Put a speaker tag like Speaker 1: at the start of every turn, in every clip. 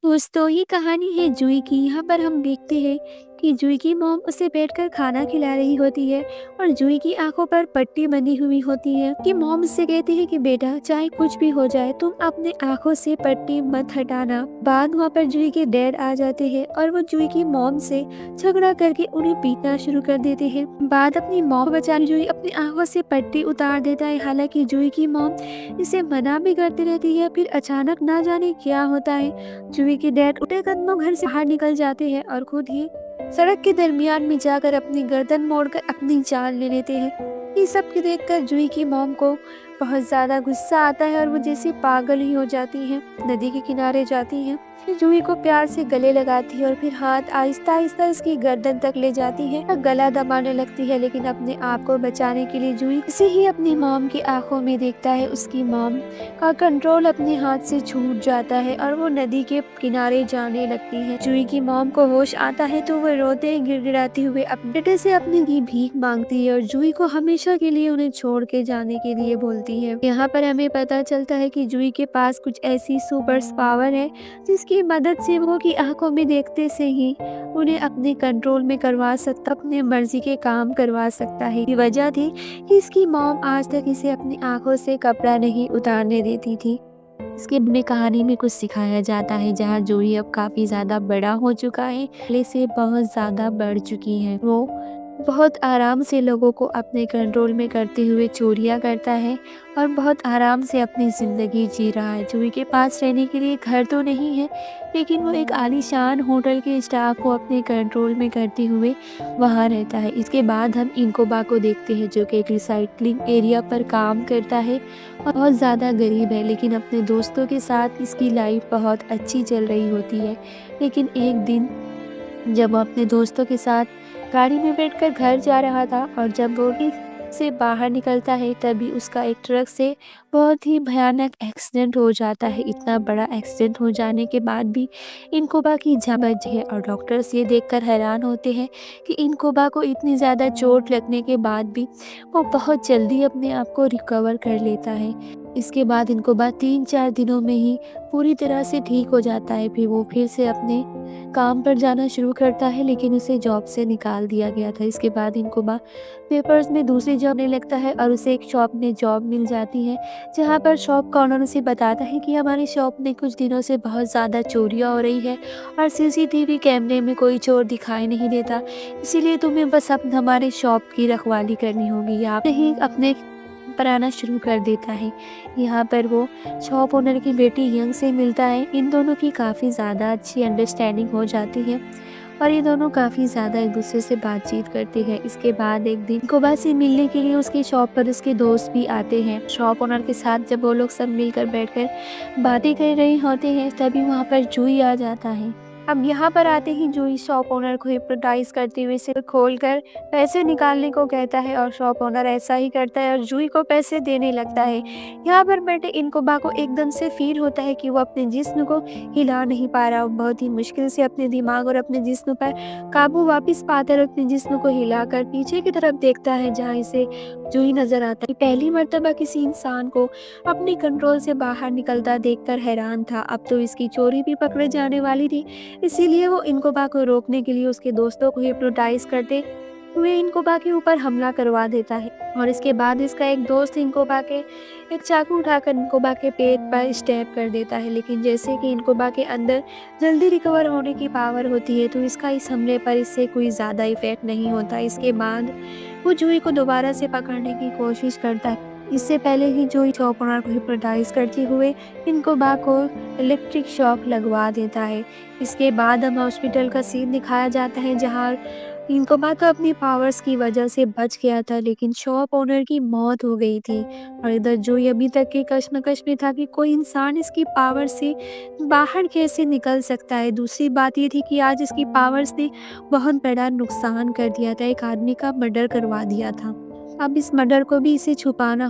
Speaker 1: दोस्तों ये कहानी है जूही की। यहाँ पर हम देखते हैं कि जूही की मॉम उसे बैठकर खाना खिला रही होती है और जूही की आंखों पर पट्टी बंधी हुई होती है कि मॉम उससे कहती है कि बेटा चाहे कुछ भी हो जाए तुम अपने आंखों से पट्टी मत हटाना। बाद वहाँ पर जूही के डैड आ जाते हैं और वो जूही की मॉम से झगड़ा करके उन्हें पीटना शुरू कर देते हैं। बाद अपनी मॉम को बचाने जूही अपनी आंखों से पट्टी उतार देता है। हालांकि जूही की मॉम इसे मना भी करती रहती है। फिर अचानक ना जाने क्या होता है, जूही के डैड उठे कदमों घर से बाहर निकल जाते हैं और खुद ही सड़क के दरमियान में जाकर अपनी गर्दन मोड़कर अपनी जान ले लेते हैं। ये सब के देखकर जूही की मॉम को बहुत ज्यादा गुस्सा आता है और वो जैसे पागल ही हो जाती है। नदी के किनारे जाती है, फिर जूही को प्यार से गले लगाती है और फिर हाथ आहिस्ता आहिस्ता इसकी गर्दन तक ले जाती है और गला दबाने लगती है। लेकिन अपने आप को बचाने के लिए जूही इसे ही अपनी मॉम की आंखों में देखता है। उसकी मॉम का कंट्रोल अपने हाथ से छूट जाता है और वो नदी के किनारे जाने लगती है। जूही की मॉम को होश आता है तो वो रोते गिड़गिड़ाते हुए अपने बेटे से अपने लिए भीख मांगती है और जूही को हमेशा के लिए उन्हें छोड़ के जाने के लिए बोलती है। यहाँ पर हमें पता चलता है कि जूही के पास कुछ ऐसी सुपर पावर है जिसकी मदद से वो की आंखों में देखते से ही उन्हें अपने कंट्रोल में करवा सकता, अपने मर्जी के काम करवा सकता है। ये वजह थी कि इसकी मॉम आज तक इसे अपनी आंखों से कपड़ा नहीं उतारने देती थी। इसके में कहानी में कुछ सिखाया जाता है जहाँ जूही अब काफी ज्यादा बड़ा हो चुका है, पहले से बहुत ज्यादा बढ़ चुकी है। वो बहुत आराम से लोगों को अपने कंट्रोल में करते हुए चोरियां करता है और बहुत आराम से अपनी ज़िंदगी जी रहा है। जूही के पास रहने के लिए घर तो नहीं है, लेकिन वो एक आलीशान होटल के स्टाफ को अपने कंट्रोल में करते हुए वहाँ रहता है। इसके बाद हम इनकोबा को देखते हैं जो कि एक रिसाइकलिंग एरिया पर काम करता है और बहुत ज़्यादा गरीब है, लेकिन अपने दोस्तों के साथ इसकी लाइफ बहुत अच्छी चल रही होती है। लेकिन एक दिन जब वो अपने दोस्तों के साथ गाड़ी में बैठकर घर जा रहा था और जब वो से बाहर निकलता है तभी उसका एक ट्रक से बहुत ही भयानक एक्सीडेंट हो जाता है। इतना बड़ा एक्सीडेंट हो जाने के बाद भी इनकोबा की जान बच है और डॉक्टर्स ये देखकर हैरान होते हैं कि इनकोबा को इतनी ज़्यादा चोट लगने के बाद भी वो बहुत जल्दी अपने आप को रिकवर कर लेता है। इसके बाद इनकोबा 3-4 दिनों में ही पूरी तरह से ठीक हो जाता है। फिर वो फिर से अपने काम पर जाना शुरू करता है, लेकिन उसे जॉब से निकाल दिया गया था। इसके बाद इनको पेपर्स में दूसरी जॉब नहीं लगता है और उसे एक शॉप में जॉब मिल जाती है, जहाँ पर शॉप का ओनर उसे बताता है कि हमारी शॉप में कुछ दिनों से बहुत ज़्यादा चोरियाँ हो रही है और सीसीटीवी कैमरे में कोई चोर दिखाई नहीं देता, इसीलिए तुम्हें बस अब हमारे शॉप की रखवाली करनी होगी। आप नहीं अपने पर आना शुरू कर देता है। यहाँ पर वो शॉप ओनर की बेटी यंग से मिलता है। इन दोनों की काफ़ी ज़्यादा अच्छी अंडरस्टैंडिंग हो जाती है और ये दोनों काफ़ी ज़्यादा एक दूसरे से बातचीत करते हैं। इसके बाद एक दिन कोबा से मिलने के लिए उसकी शॉप पर उसके दोस्त भी आते हैं। शॉप ओनर के साथ जब वो लोग सब मिलकर बैठकर बातें कर रहे होते हैं तभी वहाँ पर जूही आ जाता है। अब यहाँ पर आते ही जूही शॉप ओनर को हिप्नोटाइज करते हुए सिर खोलकर पैसे निकालने को कहता है और शॉप ओनर ऐसा ही करता है और जूही को पैसे देने लगता है। यहाँ पर बैठे इनकोबा को एकदम से फील होता है कि वो अपने जिस्म को हिला नहीं पा रहा। वो बहुत ही मुश्किल से अपने दिमाग और अपने जिस्म पर काबू वापस पाकर अपने जिस्म को हिलाकर पीछे की तरफ देखता है, जहाँ इसे जूही नजर आता है। पहली मर्तबा किसी इंसान को अपने कंट्रोल से बाहर निकलता देखकर हैरान था। अब तो इसकी चोरी भी पकड़े जाने वाली थी, इसीलिए वो इनकोबा को रोकने के लिए उसके दोस्तों को हिप्नोटाइज करते हुए इनकोबा के ऊपर हमला करवा देता है और इसके बाद इसका एक दोस्त इनकोबा के एक चाकू उठाकर इनकोबा के पेट पर स्टैब कर देता है। लेकिन जैसे कि इनकोबा के अंदर जल्दी रिकवर होने की पावर होती है तो इसका इस हमले पर इससे कोई ज़्यादा इफेक्ट नहीं होता। इसके बाद वो जूही को दोबारा से पकड़ने की कोशिश करता है। इससे पहले ही जूही शॉप ओनर को हिप्नोटाइज करते हुए इनकोबा को इलेक्ट्रिक शॉक लगवा देता है। इसके बाद हम हॉस्पिटल का सीन दिखाया जाता है, जहाँ इनकोबा तो अपनी पावर्स की वजह से बच गया था, लेकिन शॉप ओनर की मौत हो गई थी। और इधर जूही अभी तक के कश्मकश में था कि कोई इंसान इसकी पावर से बाहर कैसे निकल सकता है। दूसरी बात ये थी कि आज इसकी पावर्स ने बहुत बड़ा नुकसान कर दिया था, एक आदमी का मर्डर करवा दिया था। अब इस मर्डर को भी इसे छुपाना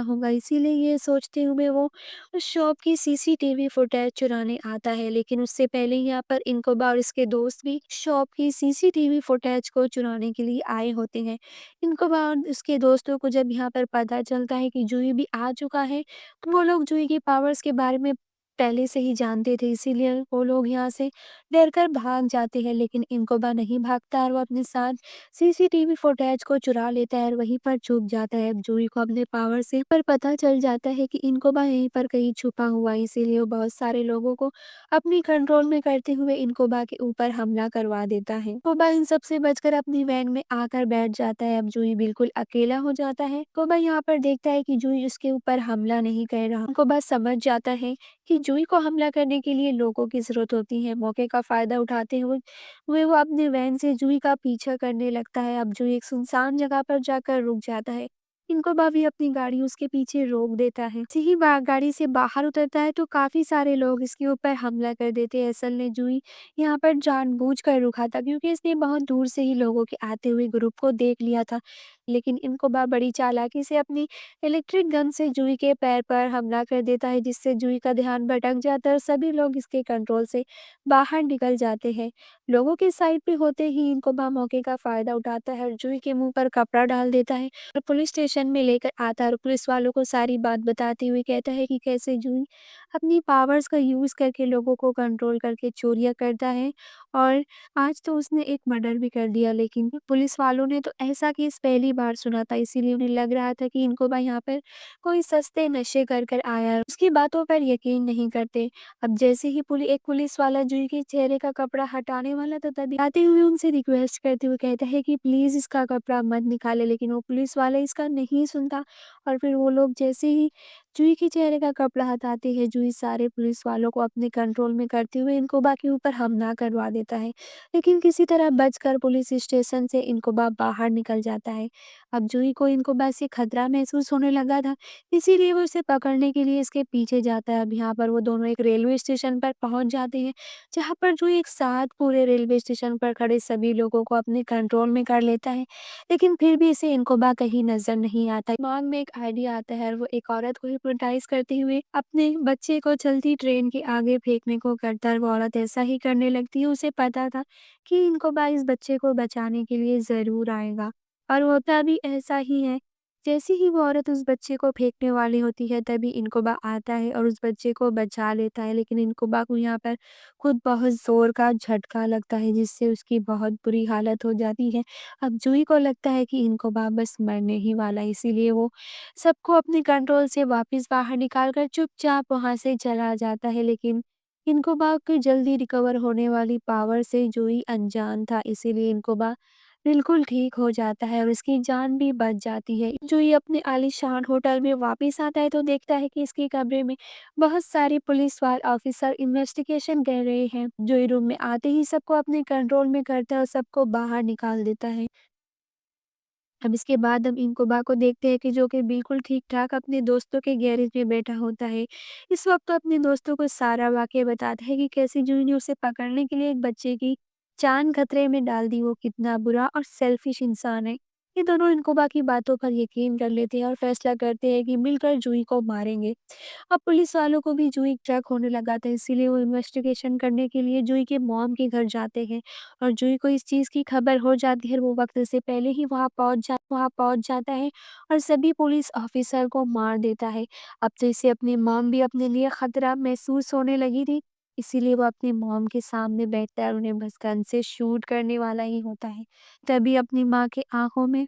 Speaker 1: होगा, इसीलिए ये सोचते हुए वो उस शॉप की सीसीटीवी फुटेज चुराने आता है। लेकिन उससे पहले यहाँ पर इनकोबा और इसके दोस्त भी शॉप की सीसीटीवी फुटेज को चुराने के लिए आए होते हैं। इनकोबा और उसके दोस्तों को जब यहाँ पर पता चलता है कि जूही भी आ चुका है तो वो लोग जूही की पावर्स के बारे में पता करने की कोशिश करते हैं। लेकिन जूही की पावर्स के बारे में पता करने के बाद वो पहले से ही जानते थे, इसीलिए वो लोग यहाँ से डर कर भाग जाते हैं, लेकिन इनकोबा नहीं भागता और वो अपने साथ सीसीटीवी फुटेज को चुरा लेता है और वहीं पर छुप जाता है। अब जूही को अपने पावर से पर पता चल जाता है कि इनकोबा यहीं पर कहीं छुपा हुआ है, इसीलिए वो बहुत सारे लोगों को अपनी कंट्रोल में करते हुए इनकोबा के ऊपर हमला करवा देता है। कोबा इन सब से बचकर अपनी वैन में आकर बैठ जाता है। अब जूही बिल्कुल अकेला हो जाता है। कोबा यहाँ पर देखता है कि जूही उसके ऊपर हमला नहीं कर रहा। कोबा समझ जाता है कि जूही को हमला करने के लिए लोगों की जरूरत होती है। मौके का फायदा उठाते हुए वो अपने वैन से जूही का पीछा करने लगता है। अब जूही एक सुनसान जगह पर जाकर रुक जाता है। इनकोबा भी अपनी गाड़ी उसके पीछे रोक देता है। जैसे ही गाड़ी से बाहर उतरता है तो काफी सारे लोग इसके ऊपर हमला कर देते हैं। असल में जूही यहाँ पर जानबूझकर रुका था, क्योंकि इसने बहुत दूर से ही लोगों के आते हुए ग्रुप को देख लिया था। लेकिन इनकोबा बड़ी चालाकी से अपनी इलेक्ट्रिक गन से जूही के पैर पर हमला कर देता है, जिससे जूही का ध्यान भटक जाता है और सभी लोग इसके कंट्रोल से बाहर निकल जाते हैं। लोगों के साइड पे होते ही इनकोबा मौके का फायदा उठाता है और जूही के मुंह पर कपड़ा डाल देता है और पुलिस स्टेशन में लेकर आता है और पुलिस वालों को सारी बात बताते हुए कहता है कि कैसे जूही अपनी पावर्स का यूज करके लोगों को कंट्रोल करके चोरियां करता है, और आज तो उसने एक मर्डर भी कर दिया। लेकिन पुलिस वालों ने तो ऐसा केस पहली बार सुना था, इसीलिए उन्हें लग रहा था कि इनको भाई यहाँ पर कोई सस्ते नशे कर कर आया है। उसकी बातों पर यकीन नहीं करते। अब जैसे ही एक पुलिस वाला जूही के चेहरे का कपड़ा हटाने वाला था, तभी आते हुए उनसे रिक्वेस्ट करते हुए कहता है कि प्लीज इसका कपड़ा मत निकाले, लेकिन वो पुलिस वाला इसका नहीं सुनता। और फिर वो लोग जैसे ही जूही के चेहरे का कपड़ा हटाते हैं, जूही सारे पुलिस वालों को अपने कंट्रोल में करते हुए इनकोबा के ऊपर हमला करवा देता है। लेकिन किसी तरह बचकर पुलिस स्टेशन से इनकोबा बाहर निकल जाता है। अब जूही को इनकोबा से खतरा महसूस होने लगा था, इसीलिए वो उसे पकड़ने के लिए इसके पीछे जाता है। अब यहाँ पर वो दोनों एक रेलवे स्टेशन पर पहुंच जाते हैं, जहाँ पर जूही एक साथ पूरे रेलवे स्टेशन पर खड़े सभी लोगों को अपने कंट्रोल में कर लेता है। लेकिन फिर भी इसे इनकोबा कहीं नजर नहीं आता। दिमाग में एक आइडिया आता है और वो एक औरत को हिप्नोटाइज करते हुए अपने बच्चे को चलती ट्रेन के आगे फेंकने को करता है। वो औरत ऐसा ही करने लगती है। उसे पता था कि इनकोबा इस बच्चे को बचाने के लिए ज़रूर आएगा, और होता भी ऐसा ही है। जैसे ही वो औरत उस बच्चे को फेंकने वाली होती है, तभी इनकोबा आता है और उस बच्चे को बचा लेता है। लेकिन इनकोबा को यहाँ पर खुद बहुत ज़ोर का झटका लगता है, जिससे उसकी बहुत बुरी हालत हो जाती है। अब जूही को लगता है कि इनकोबा बस मरने ही वाला है, इसीलिए वो सबको अपने कंट्रोल से वापस बाहर निकाल कर चुपचाप वहाँ से चला जाता है। लेकिन इनकोबा की जल्दी रिकवर होने वाली पावर से जूही अनजान था, इसीलिए इनकोबा बिल्कुल ठीक हो जाता है और उसकी जान भी बच जाती है। जूही अपने आलीशान होटल में वापस आता है तो देखता है कि इसके कमरे में बहुत सारे पुलिस वाले ऑफिसर इन्वेस्टिगेशन कर रहे हैं। जूही रूम में आते ही सबको अपने कंट्रोल में करता है और सबको बाहर निकाल देता है। अब इसके बाद हम इनकोबा को देखते हैं कि जो कि बिल्कुल ठीक-ठाक अपने दोस्तों के गैरेज में बैठा होता है। इस वक़्त तो अपने दोस्तों को सारा वाक़या बताता है कि कैसे जूही ने उसे पकड़ने के लिए एक बच्चे की जान खतरे में डाल दी। वो कितना बुरा और सेल्फ़िश इंसान है। ये दोनों इनकोबा की बातों पर यकीन कर लेते हैं और फ़ैसला करते हैं कि मिलकर जूही को मारेंगे। अब पुलिस वालों को भी जूही शक होने लगा था, इसीलिए वो इन्वेस्टिगेशन करने के लिए जूही के मॉम के घर जाते हैं और जूही को इस चीज़ की खबर हो जाती है और वो वक़्त से पहले ही वहाँ पहुँच जाता है और सभी पुलिस ऑफ़िसर को मार देता है। अब तो इसे अपनी मॉम भी अपने लिए खतरा महसूस होने लगी थी, इसीलिए वो अपनी मॉम के सामने बैठता है और उन्हें बस गन से शूट करने वाला ही होता है। तभी अपनी माँ की आँखों में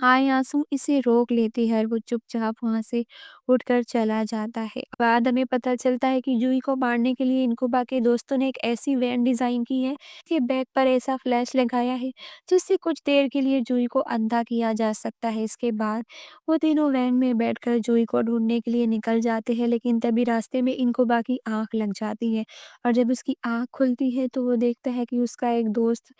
Speaker 1: आए आंसू इसे रोक लेती है और वो चुपचाप वहाँ से उठकर चला जाता है। बाद हमें पता चलता है कि जूही को मारने के लिए इनकुबा के दोस्तों ने एक ऐसी वैन डिज़ाइन की है कि बैक पर ऐसा फ्लैश लगाया है जिससे कुछ देर के लिए जूही को अंधा किया जा सकता है। इसके बाद वो तीनों वैन में बैठकर जूही को ढूंढने के लिए निकल जाते हैं, लेकिन तभी रास्ते में इनकुबा की आँख लग जाती है और जब उसकी आँख खुलती है तो वो देखता है कि उसका एक दोस्त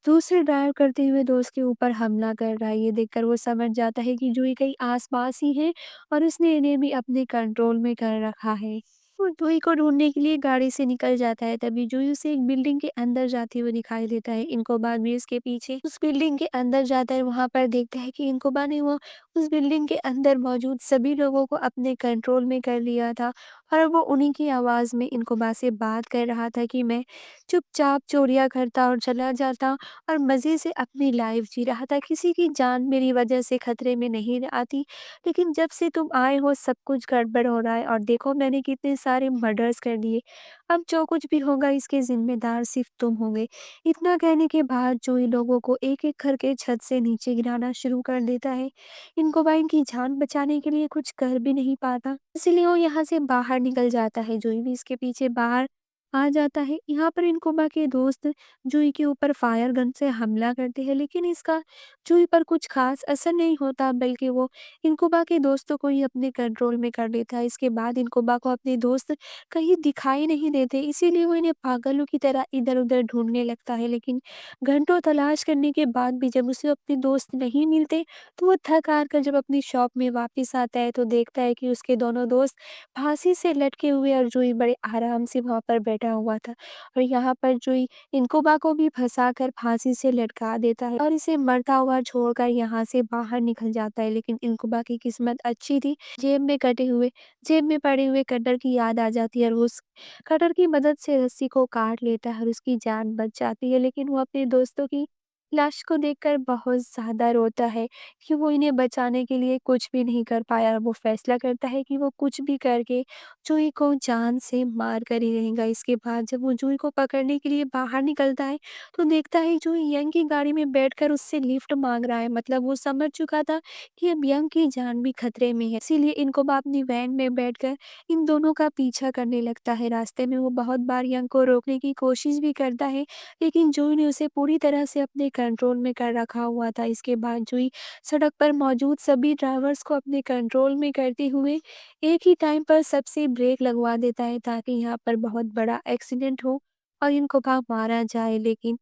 Speaker 1: दूसरे ड्राइव करते हुए दोस्त के ऊपर हमला कर रहा है। ये देखकर वो समझ जाता है कि जूही कहीं आस-पास ही है और उसने इन्हें भी अपने कंट्रोल में कर रखा है। वो जूही को ढूँढने के लिए गाड़ी से निकल जाता है, तभी जूही उसे एक बिल्डिंग के अंदर जाते हुए दिखाई देता है। इनकोबा भी उसके पीछे उस बिल्डिंग के अंदर जाता है, वहाँ पर देखता है कि इनकोबा ने वो उस बिल्डिंग के अंदर मौजूद सभी लोगों को अपने कंट्रोल में कर लिया था और वो उन्हीं की आवाज़ में इनकोबा से बात कर रहा था कि मैं चुपचाप चोरियाँ करता और चला जाता और मज़े से अपनी लाइफ़ जी रहा था। किसी की जान मेरी वज़ह से खतरे में नहीं आती, लेकिन जब से तुम आए हो सब कुछ गड़बड़ हो रहा है और देखो मैंने कितने सारे मर्डर्स कर दिए। अब जो कुछ भी होगा इसके ज़िम्मेदार सिर्फ़ तुम होंगे। इतना कहने के बाद जो इन लोगों को एक-एक करके छत से नीचे गिराना शुरू कर देता है। इनको इनकी जान बचाने के लिए कुछ कर भी नहीं पाता। इसीलिए वो यहाँ से बाहर निकल जाता है। जुई भी इसके पीछे बाहर आ जाता है। यहाँ पर इनकोबा के दोस्त जुई के ऊपर फायर गन से हमला करते हैं, लेकिन इसका जुई पर कुछ ख़ास असर नहीं होता, बल्कि वो इनकोबा के दोस्तों को ही अपने कंट्रोल में कर लेता है। इसके बाद इनकोबा को अपने दोस्त कहीं दिखाई नहीं देते, इसीलिए वो इन्हें पागलों की तरह इधर-उधर ढूँढने लगता है। लेकिन घंटों तलाश करने के बाद भी जब उसे अपने दोस्त नहीं मिलते, तो वो थक हार कर जब अपनी शॉप में वापस आता है तो देखता है कि उसके दोनों दोस्त फांसी से लटके हुए और जुई बड़े आराम से वहाँ पर बैठा हुआ था। और यहाँ पर जुई इनकोबा को भी फंसाकर फांसी से लटका देता है और इसे मरता हुआ छोड़कर यहाँ से बाहर निकल जाता है। लेकिन इनकोबा की किस्मत अच्छी थी, जेब में पड़े हुए कटर की याद आ जाती है और उस कटर की मदद से रस्सी को काट लेता है और उसकी जान बच जाती है। लेकिन वो अपने दोस्तों की लाश को देखकर बहुत ज़्यादा रोता है कि वो इन्हें बचाने के लिए कुछ भी नहीं कर पाया और वो फैसला करता है कि वो कुछ भी करके जुई को जान से मार कर ही रहेगा। इसके बाद जब वो जुई को पकड़ने के लिए बाहर निकलता है तो देखता है जुई यंग की गाड़ी में बैठकर उससे लिफ्ट मांग रहा है। मतलब वो समझ चुका था कि अब यंग की जान भी खतरे में है, इसीलिए इनको अपनी वैन में बैठकर इन दोनों का पीछा करने लगता है। रास्ते में वो बहुत बार यंग को रोकने की कोशिश भी करता है, लेकिन जूही ने उसे पूरी तरह से अपने कंट्रोल में कर रखा हुआ था। इसके बाद जूही सड़क पर मौजूद सभी ड्राइवर्स को अपने कंट्रोल में करते हुए एक ही टाइम पर सबसे ब्रेक लगवा देता है ताकि यहाँ पर बहुत बड़ा एक्सीडेंट हो और इनको मारा जाए। लेकिन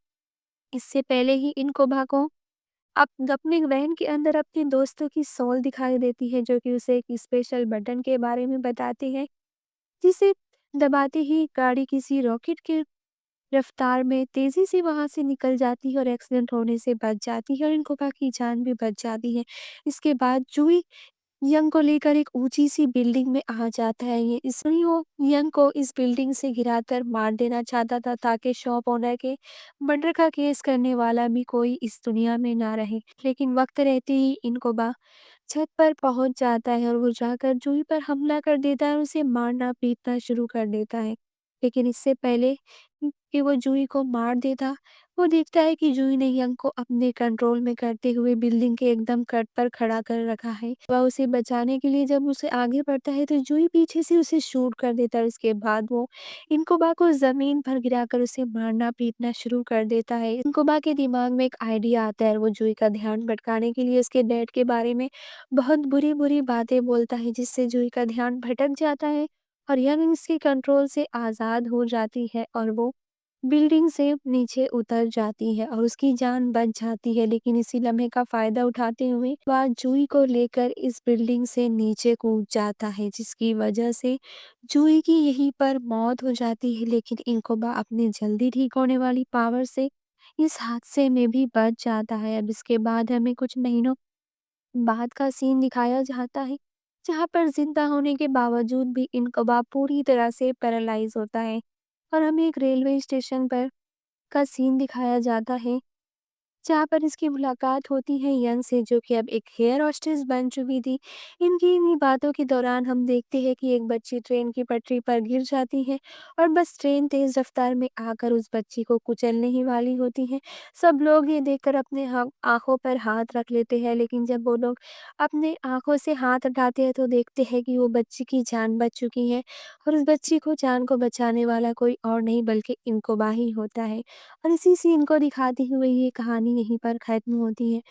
Speaker 1: इससे पहले ही इनको को अपने वैन के अंदर अपने दोस्तों की सोल दिखाई देती है, जो कि उसे एक स्पेशल बटन के बारे में बताती है, जिसे दबाते ही गाड़ी किसी रॉकेट के रफ्तार में तेज़ी से वहाँ से निकल जाती है और एक्सीडेंट होने से बच जाती है और इनकोबा की जान भी बच जाती है। इसके बाद जूही यंग को लेकर एक ऊँची-सी बिल्डिंग में आ जाता है। ये इसलिए वो यंग को इस बिल्डिंग से गिराकर मार देना चाहता था ताकि शॉप ओनर के मर्डर का केस करने वाला भी कोई इस दुनिया में ना रहे। लेकिन वक़्त रहते ही इनकोबा छत पर पहुँच जाता है और वो जाकर जूही पर हमला कर देता है और उसे मारना-पीटना शुरू कर देता है। लेकिन इससे पहले कि वो जूही को मार देता, वो देखता है कि जूही ने यंग को अपने कंट्रोल में करते हुए बिल्डिंग के एकदम कट पर खड़ा कर रखा है। वह उसे बचाने के लिए जब उसे आगे बढ़ता है तो जूही पीछे से उसे शूट कर देता है। उसके बाद वो इनकोबा को ज़मीन पर गिराकर उसे मारना-पीटना शुरू कर देता है। इनकोबा के दिमाग में एक आइडिया आता है और वो जूही का ध्यान भटकाने के लिए उसके डैड के बारे में बहुत बुरी-बुरी बातें बोलता है, जिससे जूही का ध्यान भटक जाता है और यंग इसके कंट्रोल से आज़ाद हो जाती है और वो बिल्डिंग से नीचे उतर जाती है और उसकी जान बच जाती है। लेकिन इसी लम्हे का फ़ायदा उठाते हुए वह जूही को लेकर इस बिल्डिंग से नीचे कूद जाता है, जिसकी वजह से जूही की यहीं पर मौत हो जाती है। लेकिन इनकोबा अपने जल्दी ठीक होने वाली पावर से इस हादसे में भी बच जाता है। अब इसके बाद हमें कुछ महीनों बाद का सीन दिखाया जाता है, जहाँ पर ज़िंदा होने के बावजूद भी इनकबा पूरी तरह से पैरालाइज़ होता है और हमें एक रेलवे स्टेशन पर का सीन दिखाया जाता है, जहाँ पर इसकी मुलाकात होती है यंग से, जो कि अब एक हेयर होस्टेस बन चुकी थी। इनकी इन्हीं बातों के दौरान हम देखते हैं कि एक बच्ची ट्रेन की पटरी पर गिर जाती है और बस ट्रेन तेज़ रफ्तार में आकर उस बच्ची को कुचलने ही वाली होती है। सब लोग ये देखकर अपने आँखों पर हाथ रख लेते हैं, लेकिन जब वो लोग अपने आँखों से हाथ हटाते हैं तो देखते हैं कि वो बच्ची की जान बच चुकी है और उस बच्ची को जान को बचाने वाला कोई और नहीं बल्कि इनकोबा ही होता है। और इसी सीन को दिखाते हुए ये कहानी यहीं पर ख़त्म होती है।